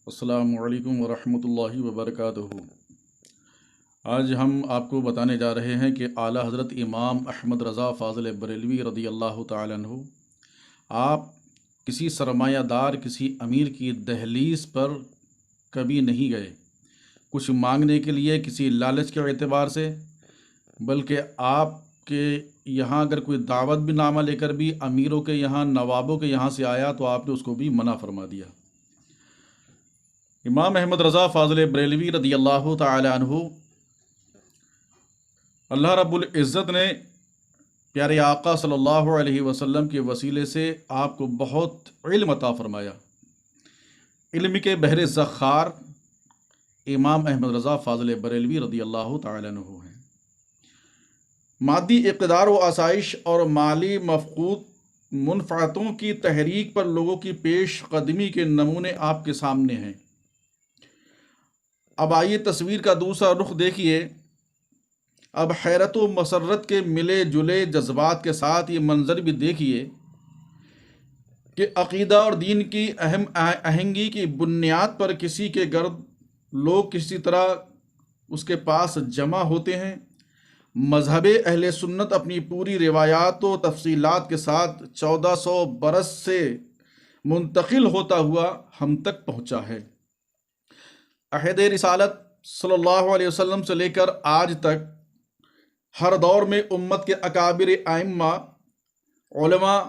السلام علیکم ورحمۃ اللہ وبرکاتہ۔ آج ہم آپ کو بتانے جا رہے ہیں کہ اعلیٰ حضرت امام احمد رضا فاضل بریلوی رضی اللہ تعالیٰ عنہ آپ کسی سرمایہ دار، کسی امیر کی دہلیز پر کبھی نہیں گئے کچھ مانگنے کے لیے، کسی لالچ کے اعتبار سے، بلکہ آپ کے یہاں اگر کوئی دعوت بھی نامہ لے کر بھی امیروں کے یہاں، نوابوں کے یہاں سے آیا تو آپ نے اس کو بھی منع فرما دیا۔ امام احمد رضا فاضل بریلوی رضی اللہ تعالی عنہ، اللہ رب العزت نے پیارے آقا صلی اللہ علیہ وسلم کے وسیلے سے آپ کو بہت علم عطا فرمایا۔ علم کے بحر ذخار امام احمد رضا فاضل بریلوی رضی اللہ تعالی عنہ ہیں۔ مادی اقتدار و آسائش اور مالی مفقود منفعتوں کی تحریک پر لوگوں کی پیش قدمی کے نمونے آپ کے سامنے ہیں۔ اب آئیے تصویر کا دوسرا رخ دیکھیے۔ اب حیرت و مسرت کے ملے جلے جذبات کے ساتھ یہ منظر بھی دیکھیے کہ عقیدہ اور دین کی اہم آہنگی کی بنیاد پر کسی کے گرد لوگ کسی طرح اس کے پاس جمع ہوتے ہیں۔ مذہب اہل سنت اپنی پوری روایات و تفصیلات کے ساتھ 1400 برس سے منتقل ہوتا ہوا ہم تک پہنچا ہے۔ عہد رسالت صلی اللہ علیہ وسلم سے لے کر آج تک ہر دور میں امت کے اکابر ائمہ، علماء،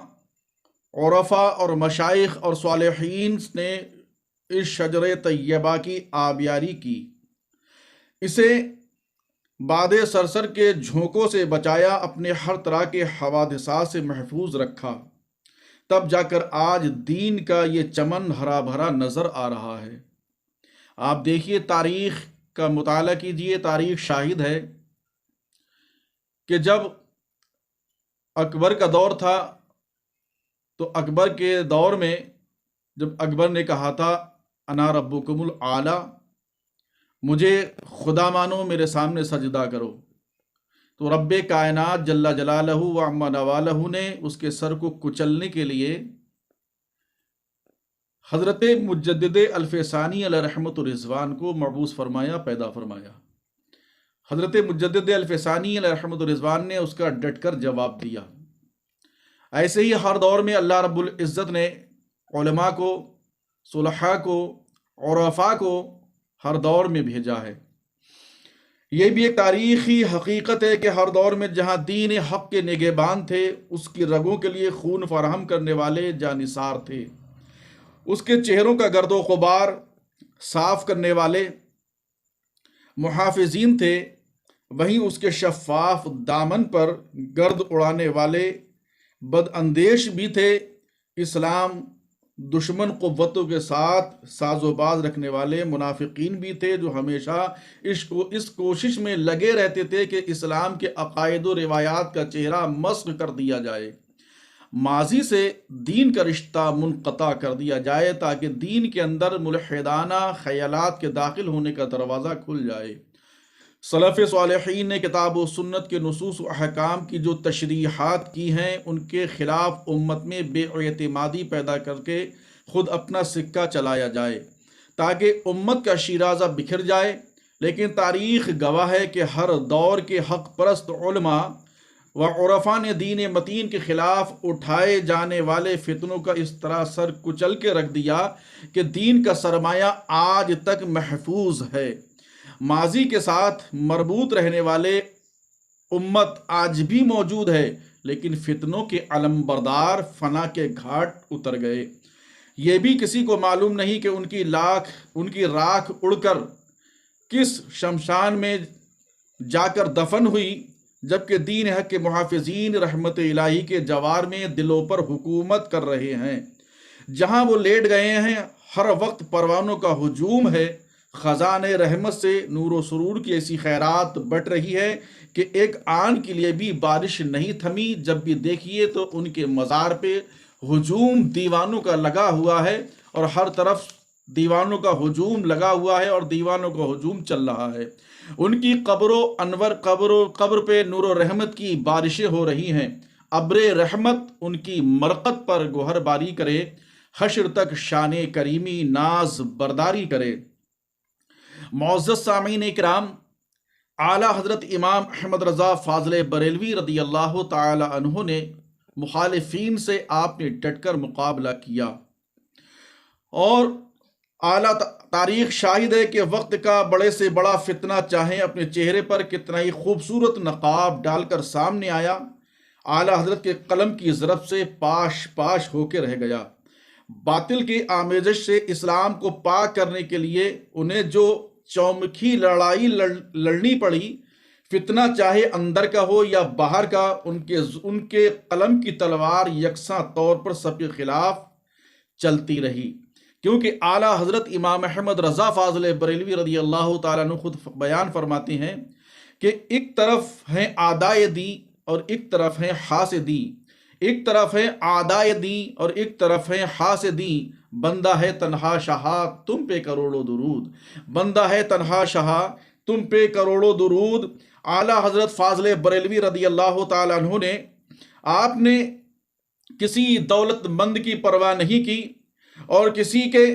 عرفاء اور مشائخ اور صالحین نے اس شجر طیبہ کی آبیاری کی، اسے باد سرسر کے جھونکوں سے بچایا، اپنے ہر طرح کے حوادثات سے محفوظ رکھا، تب جا کر آج دین کا یہ چمن ہرا بھرا نظر آ رہا ہے۔ آپ دیکھیے، تاریخ کا مطالعہ کیجیے، تاریخ شاہد ہے کہ جب اکبر کا دور تھا تو اکبر کے دور میں جب اکبر نے کہا تھا انا ربکم الاعلی، مجھے خدا مانو، میرے سامنے سجدہ کرو، تو رب کائنات جل جلالہ و عم نوالہ نے اس کے سر کو کچلنے کے لیے حضرت مجدد الفسانی علیہ رحمت الرضوان کو مبعوث فرمایا، پیدا فرمایا۔ حضرت مجدد الفسانی علیہ رحمت الرضوان نے اس کا ڈٹ کر جواب دیا۔ ایسے ہی ہر دور میں اللہ رب العزت نے علماء کو، صلحاء کو، عرفاء کو ہر دور میں بھیجا ہے۔ یہ بھی ایک تاریخی حقیقت ہے کہ ہر دور میں جہاں دین حق کے نگہبان تھے، اس کی رگوں کے لیے خون فراہم کرنے والے جانثار تھے، اس کے چہروں کا گرد و غبار صاف کرنے والے محافظین تھے، وہیں اس کے شفاف دامن پر گرد اڑانے والے بد اندیش بھی تھے۔ اسلام دشمن قوتوں کے ساتھ ساز و باز رکھنے والے منافقین بھی تھے، جو ہمیشہ اس کوشش میں لگے رہتے تھے کہ اسلام کے عقائد و روایات کا چہرہ مسخ کر دیا جائے، ماضی سے دین کا رشتہ منقطع کر دیا جائے، تاکہ دین کے اندر ملحدانہ خیالات کے داخل ہونے کا دروازہ کھل جائے۔ سلف صالحین نے کتاب و سنت کے نصوص و احکام کی جو تشریحات کی ہیں، ان کے خلاف امت میں بے اعتمادی پیدا کر کے خود اپنا سکہ چلایا جائے، تاکہ امت کا شیرازہ بکھر جائے۔ لیکن تاریخ گواہ ہے کہ ہر دور کے حق پرست علماء و عرفاء نے دین متین کے خلاف اٹھائے جانے والے فتنوں کا اس طرح سر کچل کے رکھ دیا کہ دین کا سرمایہ آج تک محفوظ ہے۔ ماضی کے ساتھ مربوط رہنے والے امت آج بھی موجود ہے، لیکن فتنوں کے علمبردار فنا کے گھاٹ اتر گئے۔ یہ بھی کسی کو معلوم نہیں کہ ان کی راکھ اڑ کر کس شمشان میں جا کر دفن ہوئی، جبکہ دین حق کے محافظین رحمت الہی کے جوار میں دلوں پر حکومت کر رہے ہیں۔ جہاں وہ لیٹ گئے ہیں، ہر وقت پروانوں کا ہجوم ہے، خزانِ رحمت سے نور و سرور کی ایسی خیرات بٹ رہی ہے کہ ایک آن کے لیے بھی بارش نہیں تھمی۔ جب بھی دیکھیے تو ان کے مزار پہ ہجوم دیوانوں کا لگا ہوا ہے، اور ہر طرف دیوانوں کا ہجوم لگا ہوا ہے اور دیوانوں کا ہجوم چل رہا ہے۔ ان کی قبر پہ نور و رحمت کی بارشیں ہو رہی ہیں۔ ابر رحمت ان کی مرقد پر گوہر باری کرے۔ حشر تک شان کریمی ناز برداری کرے۔ معزز سامعین اکرام، اعلیٰ حضرت امام احمد رضا فاضل بریلوی رضی اللہ تعالی عنہ نے مخالفین سے آپ نے ڈٹ کر مقابلہ کیا، اور اعلیٰ تاریخ شاہد ہے کہ وقت کا بڑے سے بڑا فتنہ چاہے اپنے چہرے پر کتنا ہی خوبصورت نقاب ڈال کر سامنے آیا، اعلیٰ حضرت کے قلم کی ضرب سے پاش پاش ہو کے رہ گیا۔ باطل کی آمیزش سے اسلام کو پاک کرنے کے لیے انہیں جو چومکھی لڑائی لڑنی پڑی، فتنہ چاہے اندر کا ہو یا باہر کا، ان کے قلم کی تلوار یکساں طور پر سب کے خلاف چلتی رہی، کیونکہ اعلیٰ حضرت امام احمد رضا فاضل بریلوی رضی اللہ تعالیٰ عنہ خود بیان فرماتے ہیں کہ ایک طرف ہیں اعدائے دین اور ایک طرف ہیں حاسدین، ایک طرف ہے اعدائے دین اور ایک طرف ہے حاسدین، بندہ ہے تنہا شہا تم پہ کروڑوں درود، بندہ ہے تنہا شہا تم پہ کروڑوں درود۔ اعلیٰ حضرت فاضل بریلوی رضی اللہ تعالیٰ عنہ نے، آپ نے کسی دولت مند کی پرواہ نہیں کی، اور کسی کے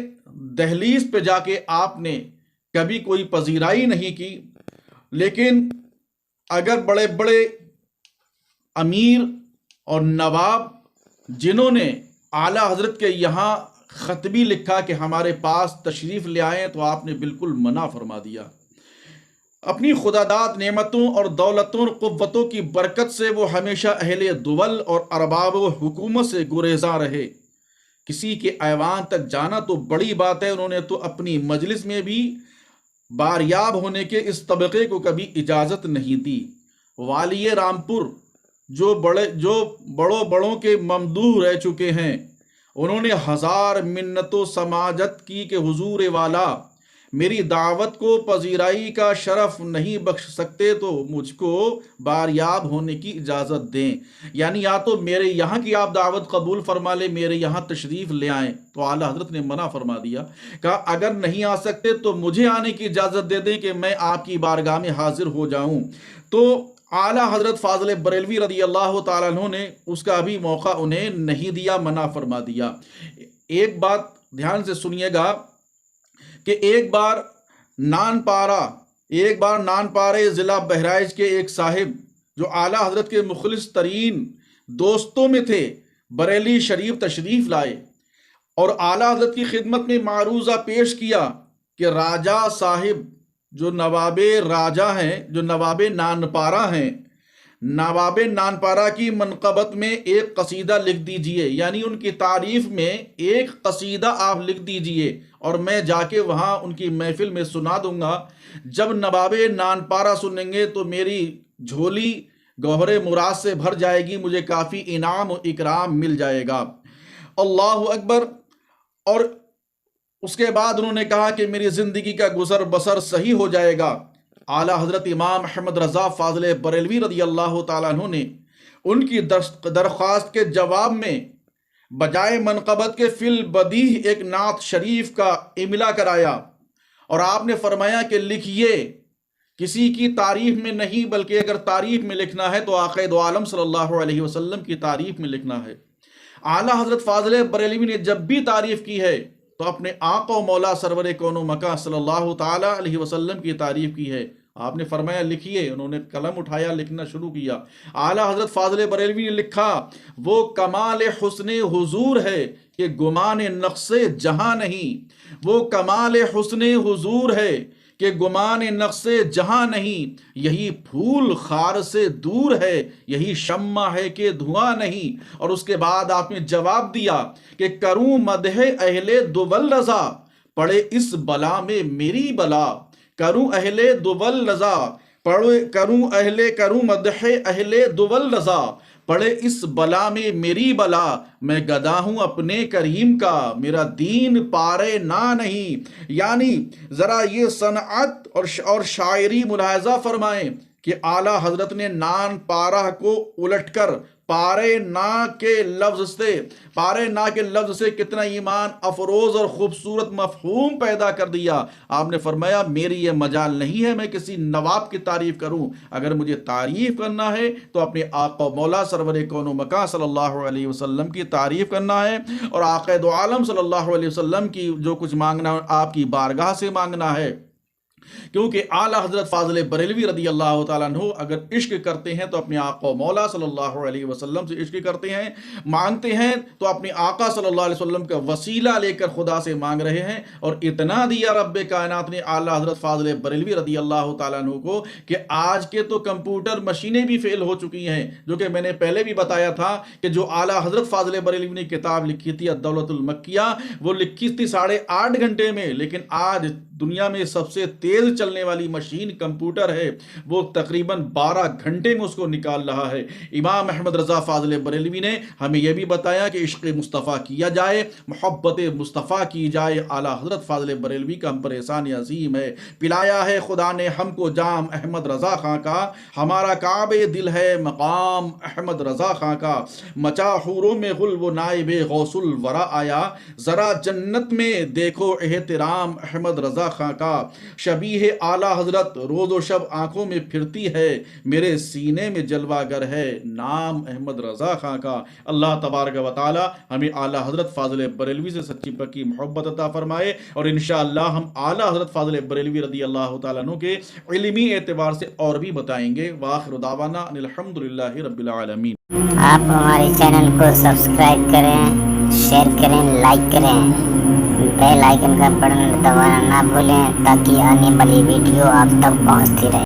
دہلیز پہ جا کے آپ نے کبھی کوئی پذیرائی نہیں کی، لیکن اگر بڑے بڑے امیر اور نواب جنہوں نے اعلیٰ حضرت کے یہاں خط بھی لکھا کہ ہمارے پاس تشریف لے آئیں، تو آپ نے بالکل منع فرما دیا۔ اپنی خداداد نعمتوں اور دولتوں اور قوتوں کی برکت سے وہ ہمیشہ اہل دول اور ارباب و حکومت سے گریزاں رہے۔ کسی کے ایوان تک جانا تو بڑی بات ہے، انہوں نے تو اپنی مجلس میں بھی باریاب ہونے کے اس طبقے کو کبھی اجازت نہیں دی۔ والی رامپور جو بڑوں کے ممدوح رہ چکے ہیں، انہوں نے ہزار منت و سماجت کی کہ حضور والا میری دعوت کو پذیرائی کا شرف نہیں بخش سکتے تو مجھ کو باریاب ہونے کی اجازت دیں، یعنی یا تو میرے یہاں کی آپ دعوت قبول فرما لیں، میرے یہاں تشریف لے آئیں۔ تو اعلیٰ حضرت نے منع فرما دیا، کہا اگر نہیں آ سکتے تو مجھے آنے کی اجازت دے دیں کہ میں آپ کی بارگاہ میں حاضر ہو جاؤں۔ تو اعلیٰ حضرت فاضل بریلوی رضی اللہ تعالیٰ عنہ نے اس کا بھی موقع انہیں نہیں دیا، منع فرما دیا۔ ایک بات دھیان سے سنیے گا کہ ایک بار نان پارے ضلع بہرائچ کے ایک صاحب جو اعلیٰ حضرت کے مخلص ترین دوستوں میں تھے، بریلی شریف تشریف لائے اور اعلیٰ حضرت کی خدمت میں معروضہ پیش کیا کہ راجہ صاحب جو نواب راجہ ہیں، جو نواب نانپارہ ہیں، نواب نانپارہ کی منقبت میں ایک قصیدہ لکھ دیجئے، یعنی ان کی تعریف میں ایک قصیدہ آپ لکھ دیجئے اور میں جا کے وہاں ان کی محفل میں سنا دوں گا۔ جب نواب نانپارہ سنیں گے تو میری جھولی گوہر مراد سے بھر جائے گی، مجھے کافی انعام و اکرام مل جائے گا۔ اللہ اکبر۔ اور اس کے بعد انہوں نے کہا کہ میری زندگی کا گزر بسر صحیح ہو جائے گا۔ اعلیٰ حضرت امام احمد رضا فاضل بریلوی رضی اللہ تعالیٰ عنہ نے ان کی درخواست کے جواب میں بجائے منقبت کے فی البدیہہ ایک نعت شریف کا املا کرایا، اور آپ نے فرمایا کہ لکھیے، کسی کی تعریف میں نہیں بلکہ اگر تعریف میں لکھنا ہے تو آقا دو عالم صلی اللہ علیہ وسلم کی تعریف میں لکھنا ہے۔ اعلیٰ حضرت فاضل بریلوی نے جب بھی تعریف کی ہے تو اپنے آقا و مولا سرور کون و مکان صلی اللہ تعالیٰ علیہ وسلم کی تعریف کی ہے۔ آپ نے فرمایا لکھیے، انہوں نے قلم اٹھایا، لکھنا شروع کیا۔ اعلیٰ حضرت فاضل بریلوی نے لکھا، وہ کمال حسن حضور ہے کہ گمان نقص جہاں نہیں، وہ کمال حسن حضور ہے کہ گمان نقص جہاں نہیں، یہی پھول خار سے دور ہے، یہی شمع ہے کہ دھواں نہیں۔ اور اس کے بعد آپ نے جواب دیا کہ کروں مدح اہل دول رضا، پڑے اس بلا میں میری بلا، کروں اہل دول رضا، کروں مدح اہل دول رضا، پڑے اس بلا میں میری بلا، میں گدا ہوں اپنے کریم کا، میرا دین پارے نہ نہیں۔ یعنی ذرا یہ صنعت اور شاعری ملاحظہ فرمائیں کہ اعلیٰ حضرت نے نان پارہ کو الٹ کر پارے نا کے لفظ سے کتنا ایمان افروز اور خوبصورت مفہوم پیدا کر دیا. آپ نے فرمایا میری یہ مجال نہیں ہے میں کسی نواب کی تعریف کروں، اگر مجھے تعریف کرنا ہے تو اپنے آقا و مولا سرور کون و مکان صلی اللہ علیہ وسلم کی تعریف کرنا ہے، اور آقا دو عالم صلی اللہ علیہ وسلم کی جو کچھ مانگنا ہے آپ کی بارگاہ سے مانگنا ہے. کیونکہ اعلیٰ حضرت فاضل بریلوی رضی اللہ تعالیٰ عنہ اگر عشق کرتے ہیں تو اپنے آقا و مولا صلی اللہ علیہ وسلم سے عشق کرتے ہیں، مانگتے ہیں تو اپنے آقا صلی اللہ علیہ وسلم کا وسیلہ لے کر خدا سے مانگ رہے ہیں. اور اتنا دیا رب کائنات نے اعلیٰ حضرت فاضل بریلوی رضی اللہ تعالیٰ عنہ کو کہ آج کے تو کمپیوٹر مشینیں بھی فیل ہو چکی ہیں، جو کہ میں نے پہلے بھی بتایا تھا کہ جو اعلیٰ حضرت فاضل بریلوی نے کتاب لکھی تھی الدولۃ المکیہ، وہ لکھی تھی 8.5 گھنٹے میں، لیکن آج دنیا میں سب سے تیز چلنے والی مشین کمپیوٹر ہے، وہ تقریباً 12 گھنٹے میں اس کو نکال رہا ہے. امام احمد رضا فاضل بریلوی نے ہمیں یہ بھی بتایا کہ عشق مصطفیٰ کیا جائے، محبت مصطفیٰ کی جائے. اعلیٰ حضرت فاضل بریلوی کا ہم پر احسان عظیم ہے، پلایا ہے خدا نے ہم کو جام احمد رضا خاں کا، ہمارا کعبے دل ہے مقام احمد رضا خاں کا. مچا حوروں میں غل و نائب غوث الورا آیا، ذرا جنت میں دیکھو احترام احمد رضا خاں کا. شبیہ اعلیٰ حضرت روز و شب آنکھوں میں پھرتی ہے، میرے سینے میں جلوہ گر ہے نام احمد رضا خاں کا. اللہ تبارک و تعالی ہمیں اعلیٰ حضرت فاضل بریلوی سے سچی پکی محبت عطا فرمائے، اور انشاءاللہ ہم اعلیٰ حضرت فاضل بریلوی رضی اللہ تعالیٰ عنہ کے علمی اعتبار سے اور بھی بتائیں گے. وآخر دعوانا ان الحمدللہ رب العالمین. آپ ہمارے چینل کو سبسکرائب کریں، شیئر کریں، لائک کریں، بیل آئیکن کا بٹن دبانا نہ بھولیں تاکہ آنے والی ویڈیو آپ تک پہنچتی رہے.